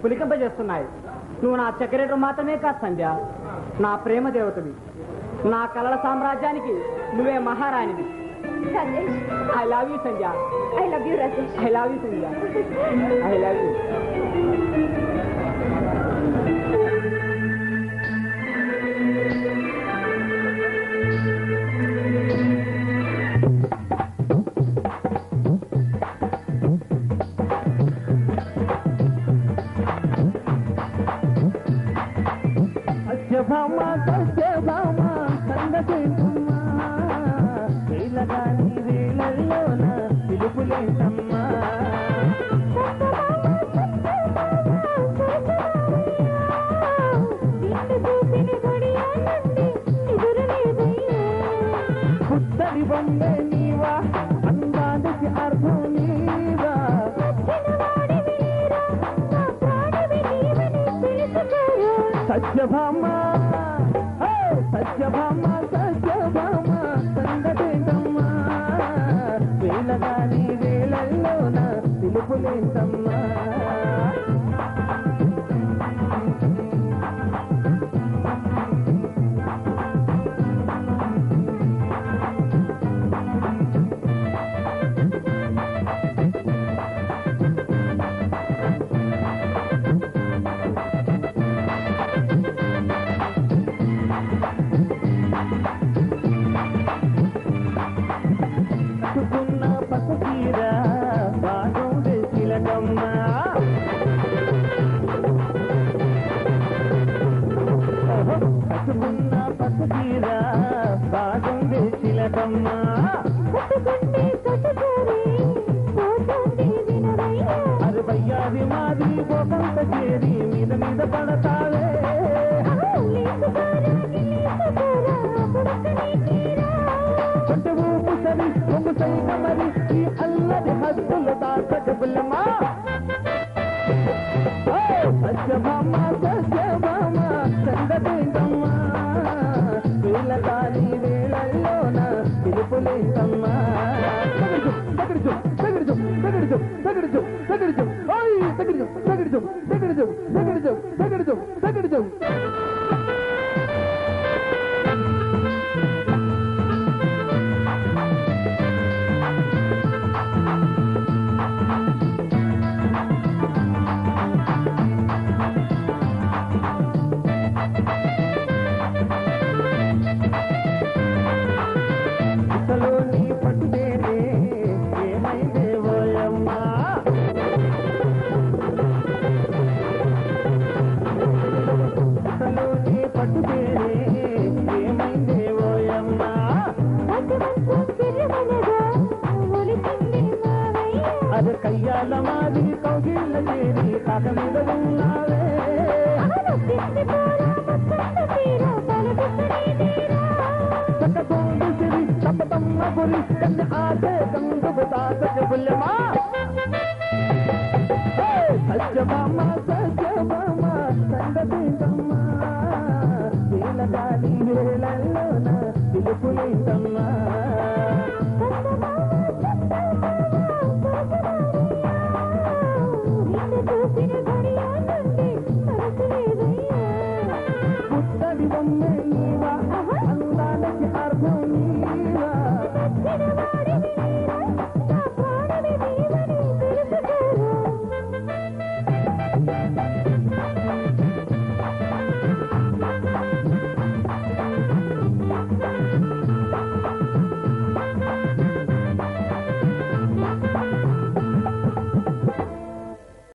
పులికింపజేస్తున్నాయి. నువ్వు నా చక్రేటర్ మాత్రమే కాదు సంధ్య, నా ప్రేమ దేవతవి. నా కలల సామ్రాజ్యానికి నువ్వే మహారాణివి. I love you Sandhya. I love you Rajesh. I love you Sandhya. I love you. Satyabhama Satyabhama సంగతిమ్మా వీళ్ళగాని వీళ్ళల్లోన పిలుపులేసమ్మా. పుత్తరి బొమ్మే నీవా అందానికి అర్థం నీవా. సత్యభామ సత్యభామ సత్యభామ సంగతేంటమ్మా వీళ్ళగాని వేళల్లోన పిలుపులేంటమ్మా. కట్టుకున్న పసుచీర బాగం చిలకమ్మా. కట్టుకున్న పసుచీర బాగం చిలకమ్మా. అది వయ్యాది మాది పోకంత చేరి మీద మీద పడతావే. సరి ఒంగు సైన మరి ఈ అల్లరి హద్దులు దాటబుల్లమా. సత్యభామ సత్యభామ సంగతేంటమ్మా వీళ్ళగాని వేళల్లోన పిలుపులేంటమ్మా. తగిడిచు తగిడిచు తగిడిచు తగిడిచు తగిడిచు తగిడిచు తగిడిచు తగిడిచు తగిడిచు తగిడిచు తగిడిచు. అది కయ్యాల మాది కౌగిళ్ళ చేరి కాక మీద ఉన్నావే. చక్కతోండు సిరి తప్పతమ్మ గురి కన్ను ఆసే కందుకు దాసబుల్లమా. సత్యభామ సత్యభామ సంగతేంటమ్మా వీళ్ళగాని వేళల్లోన పిలుపులే